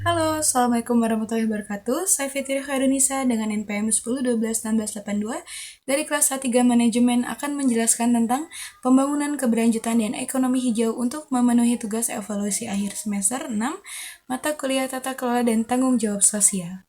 Halo, Assalamualaikum warahmatullahi wabarakatuh. Saya Fitri Khairunisa dengan NPM 10 12 dari kelas A3 Manajemen akan menjelaskan tentang pembangunan keberlanjutan dan ekonomi hijau untuk memenuhi tugas evaluasi akhir semester 6 mata kuliah tata kelola dan tanggung jawab sosial.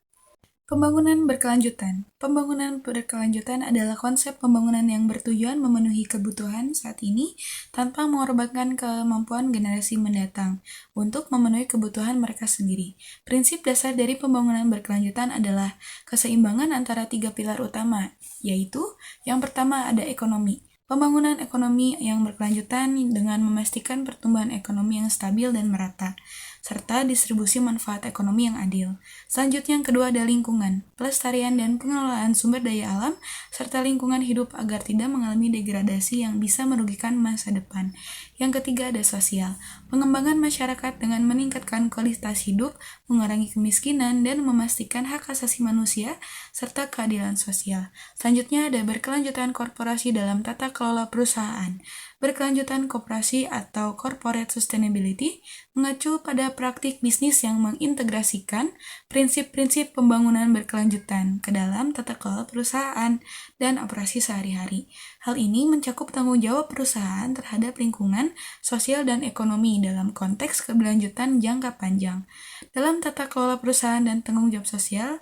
Pembangunan berkelanjutan. Pembangunan berkelanjutan adalah konsep pembangunan yang bertujuan memenuhi kebutuhan saat ini tanpa mengorbankan kemampuan generasi mendatang untuk memenuhi kebutuhan mereka sendiri. Prinsip dasar dari pembangunan berkelanjutan adalah keseimbangan antara tiga pilar utama, yaitu yang pertama ada ekonomi. Pembangunan ekonomi yang berkelanjutan dengan memastikan pertumbuhan ekonomi yang stabil dan merata, serta distribusi manfaat ekonomi yang adil. Selanjutnya yang kedua ada lingkungan, pelestarian dan pengelolaan sumber daya alam, serta lingkungan hidup agar tidak mengalami degradasi yang bisa merugikan masa depan. Yang ketiga ada sosial, pengembangan masyarakat dengan meningkatkan kualitas hidup, mengurangi kemiskinan, dan memastikan hak asasi manusia, serta keadilan sosial. Selanjutnya ada berkelanjutan korporasi dalam tata kelola perusahaan. Berkelanjutan koperasi atau corporate sustainability mengacu pada praktik bisnis yang mengintegrasikan prinsip-prinsip pembangunan berkelanjutan ke dalam tata kelola perusahaan dan operasi sehari-hari. Hal ini mencakup tanggung jawab perusahaan terhadap lingkungan, sosial, dan ekonomi dalam konteks keberlanjutan jangka panjang. Dalam tata kelola perusahaan dan tanggung jawab sosial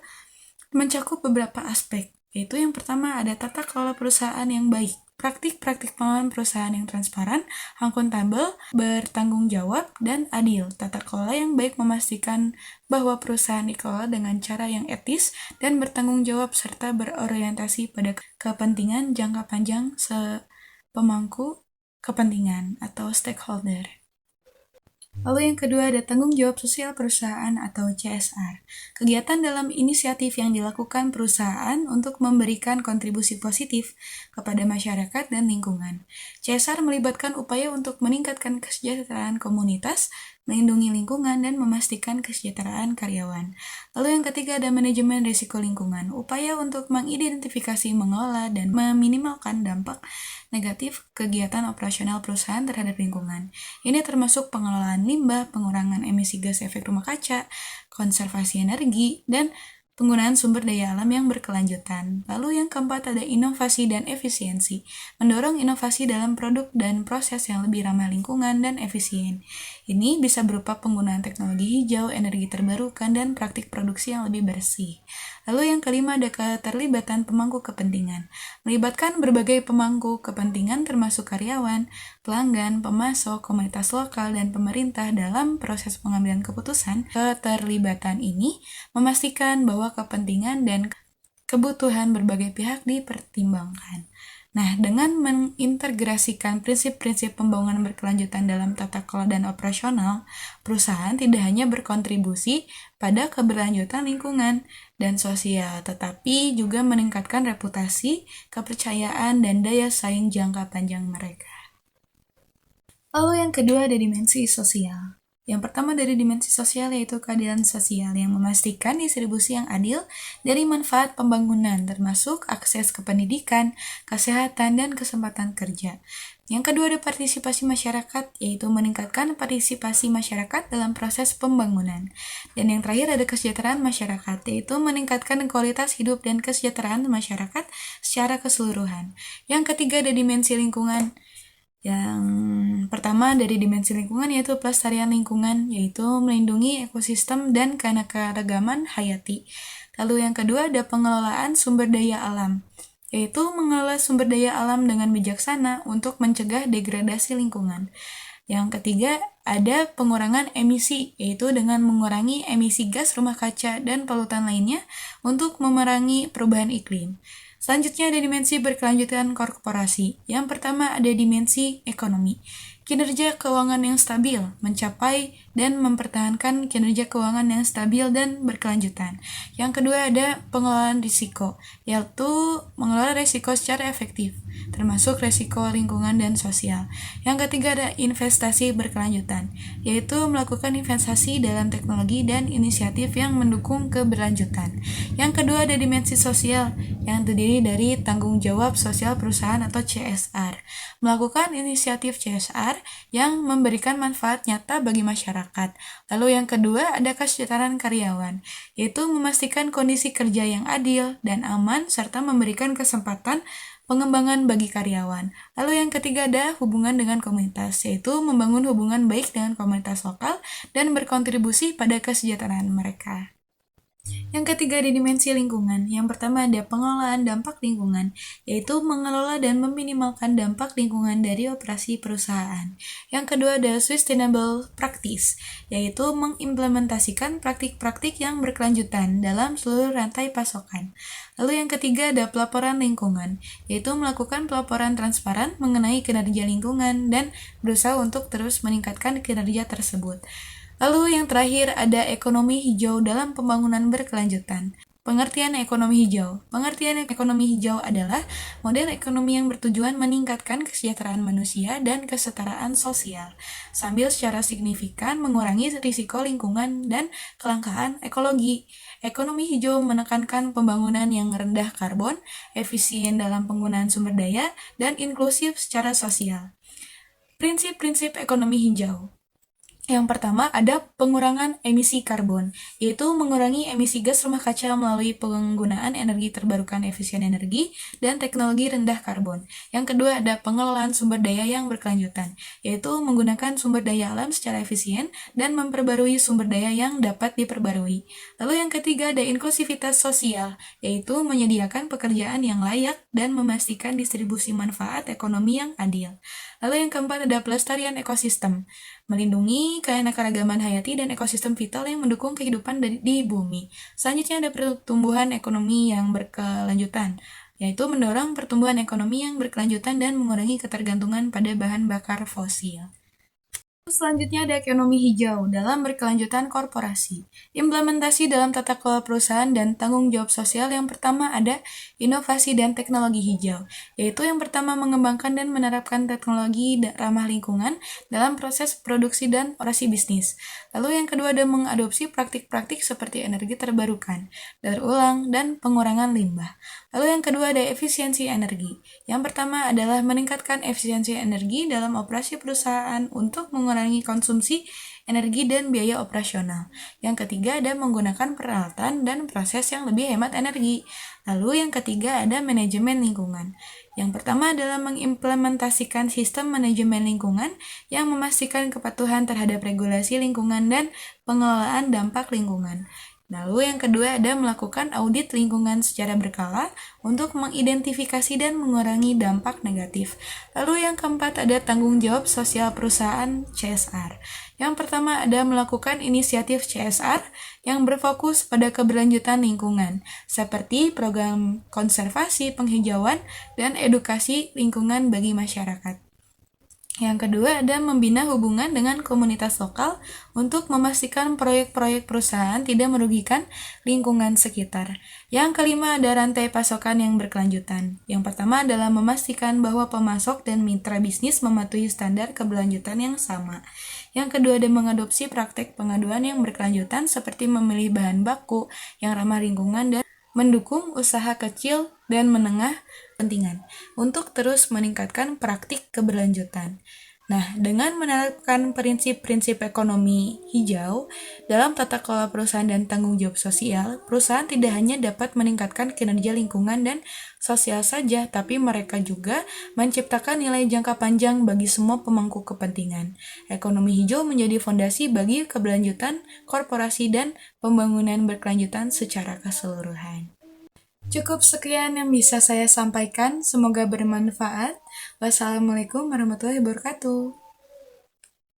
mencakup beberapa aspek, yaitu yang pertama ada tata kelola perusahaan yang baik. Praktik-praktik pengelolaan perusahaan yang transparan, akuntabel, bertanggung jawab, dan adil. Tata kelola yang baik memastikan bahwa perusahaan dikelola dengan cara yang etis dan bertanggung jawab serta berorientasi pada kepentingan jangka panjang pemangku kepentingan atau stakeholder. Lalu yang kedua ada tanggung jawab sosial perusahaan atau CSR. Kegiatan dalam inisiatif yang dilakukan perusahaan untuk memberikan kontribusi positif kepada masyarakat dan lingkungan. CSR melibatkan upaya untuk meningkatkan kesejahteraan komunitas, melindungi lingkungan, dan memastikan kesejahteraan karyawan. Lalu yang ketiga ada manajemen risiko lingkungan. Upaya untuk mengidentifikasi, mengelola, dan meminimalkan dampak negatif kegiatan operasional perusahaan terhadap lingkungan. Ini termasuk pengelolaan limbah, pengurangan emisi gas efek rumah kaca, konservasi energi, dan penggunaan sumber daya alam yang berkelanjutan. Lalu yang keempat ada inovasi dan efisiensi. Mendorong inovasi dalam produk dan proses yang lebih ramah lingkungan dan efisien. Ini bisa berupa penggunaan teknologi hijau, energi terbarukan, dan praktik produksi yang lebih bersih. Lalu yang kelima ada keterlibatan pemangku kepentingan. Melibatkan berbagai pemangku kepentingan termasuk karyawan, pelanggan, pemasok, komunitas lokal, dan pemerintah dalam proses pengambilan keputusan. Keterlibatan ini memastikan bahwa kepentingan dan kebutuhan berbagai pihak dipertimbangkan. Nah, dengan mengintegrasikan prinsip-prinsip pembangunan berkelanjutan dalam tata kelola dan operasional, perusahaan tidak hanya berkontribusi pada keberlanjutan lingkungan dan sosial, tetapi juga meningkatkan reputasi, kepercayaan, dan daya saing jangka panjang mereka. Lalu yang kedua ada dimensi sosial. Yang pertama dari dimensi sosial yaitu keadilan sosial yang memastikan distribusi yang adil dari manfaat pembangunan termasuk akses ke pendidikan, kesehatan, dan kesempatan kerja. Yang kedua ada partisipasi masyarakat yaitu meningkatkan partisipasi masyarakat dalam proses pembangunan. Dan yang terakhir ada kesejahteraan masyarakat yaitu meningkatkan kualitas hidup dan kesejahteraan masyarakat secara keseluruhan. Yang ketiga ada dimensi lingkungan. Yang pertama dari dimensi lingkungan yaitu pelestarian lingkungan, yaitu melindungi ekosistem dan keanekaragaman hayati. Lalu yang kedua ada pengelolaan sumber daya alam, yaitu mengelola sumber daya alam dengan bijaksana untuk mencegah degradasi lingkungan. Yang ketiga ada pengurangan emisi, yaitu dengan mengurangi emisi gas rumah kaca dan polutan lainnya untuk memerangi perubahan iklim. Selanjutnya ada dimensi berkelanjutan korporasi. Yang pertama ada dimensi ekonomi. Kinerja keuangan yang stabil, mencapai dan mempertahankan kinerja keuangan yang stabil dan berkelanjutan. Yang kedua ada pengelolaan risiko, yaitu mengelola risiko secara efektif. termasuk resiko lingkungan dan sosial. Yang ketiga ada investasi berkelanjutan, yaitu melakukan investasi dalam teknologi dan inisiatif yang mendukung keberlanjutan. Yang kedua ada dimensi sosial, yang terdiri dari tanggung jawab sosial perusahaan atau CSR. Melakukan inisiatif CSR yang memberikan manfaat nyata bagi masyarakat. Lalu yang kedua ada kesejahteraan karyawan, yaitu memastikan kondisi kerja yang adil dan aman serta memberikan kesempatan pengembangan bagi karyawan. Lalu yang ketiga ada hubungan dengan komunitas, yaitu membangun hubungan baik dengan komunitas lokal dan berkontribusi pada kesejahteraan mereka. Yang ketiga ada dimensi lingkungan. Yang pertama ada pengelolaan dampak lingkungan, yaitu mengelola dan meminimalkan dampak lingkungan dari operasi perusahaan. Yang kedua ada sustainable practice, yaitu mengimplementasikan praktik-praktik yang berkelanjutan dalam seluruh rantai pasokan. Lalu yang ketiga ada pelaporan lingkungan, yaitu melakukan pelaporan transparan mengenai kinerja lingkungan dan berusaha untuk terus meningkatkan kinerja tersebut. Lalu yang terakhir ada ekonomi hijau dalam pembangunan berkelanjutan. Pengertian ekonomi hijau. Pengertian ekonomi hijau adalah model ekonomi yang bertujuan meningkatkan kesejahteraan manusia dan kesetaraan sosial, sambil secara signifikan mengurangi risiko lingkungan dan kelangkaan ekologi. Ekonomi hijau menekankan pembangunan yang rendah karbon, efisien dalam penggunaan sumber daya, dan inklusif secara sosial. Prinsip-prinsip ekonomi hijau. Yang pertama ada pengurangan emisi karbon, yaitu mengurangi emisi gas rumah kaca melalui penggunaan energi terbarukan efisien energi dan teknologi rendah karbon. Yang kedua ada pengelolaan sumber daya yang berkelanjutan, yaitu menggunakan sumber daya alam secara efisien dan memperbarui sumber daya yang dapat diperbarui. Lalu yang ketiga ada inklusivitas sosial, yaitu menyediakan pekerjaan yang layak dan memastikan distribusi manfaat ekonomi yang adil. Lalu yang keempat ada pelestarian ekosistem, melindungi keanekaragaman hayati dan ekosistem vital yang mendukung kehidupan di bumi. Selanjutnya ada pertumbuhan ekonomi yang berkelanjutan, yaitu mendorong pertumbuhan ekonomi yang berkelanjutan dan mengurangi ketergantungan pada bahan bakar fosil. Selanjutnya ada ekonomi hijau dalam berkelanjutan korporasi. Implementasi dalam tata kelola perusahaan dan tanggung jawab sosial. Yang pertama ada inovasi dan teknologi hijau, yaitu yang pertama mengembangkan dan menerapkan teknologi ramah lingkungan dalam proses produksi dan operasi bisnis. Lalu yang kedua ada mengadopsi praktik-praktik seperti energi terbarukan, daur ulang, dan pengurangan limbah. Lalu yang kedua ada efisiensi energi. Yang pertama adalah meningkatkan efisiensi energi dalam operasi perusahaan untuk mengurangi konsumsi energi dan biaya operasional. Yang ketiga ada menggunakan peralatan dan proses yang lebih hemat energi. Lalu yang ketiga ada manajemen lingkungan. Yang pertama adalah mengimplementasikan sistem manajemen lingkungan yang memastikan kepatuhan terhadap regulasi lingkungan dan pengelolaan dampak lingkungan. Lalu yang kedua ada melakukan audit lingkungan secara berkala untuk mengidentifikasi dan mengurangi dampak negatif. Lalu yang keempat ada tanggung jawab sosial perusahaan CSR. Yang pertama ada melakukan inisiatif CSR yang berfokus pada keberlanjutan lingkungan, seperti program konservasi, penghijauan, dan edukasi lingkungan bagi masyarakat. Yang kedua ada membina hubungan dengan komunitas lokal untuk memastikan proyek-proyek perusahaan tidak merugikan lingkungan sekitar. Yang kelima ada rantai pasokan yang berkelanjutan. Yang pertama adalah memastikan bahwa pemasok dan mitra bisnis mematuhi standar keberlanjutan yang sama. Yang kedua ada mengadopsi praktek pengaduan yang berkelanjutan seperti memilih bahan baku yang ramah lingkungan dan mendukung usaha kecil dan menengah pentingan untuk terus meningkatkan praktik keberlanjutan. Nah, dengan menerapkan prinsip-prinsip ekonomi hijau dalam tata kelola perusahaan dan tanggung jawab sosial, perusahaan tidak hanya dapat meningkatkan kinerja lingkungan dan sosial saja, tapi mereka juga menciptakan nilai jangka panjang bagi semua pemangku kepentingan. Ekonomi hijau menjadi fondasi bagi keberlanjutan korporasi dan pembangunan berkelanjutan secara keseluruhan. Cukup sekian yang bisa saya sampaikan, semoga bermanfaat. Wassalamualaikum warahmatullahi wabarakatuh.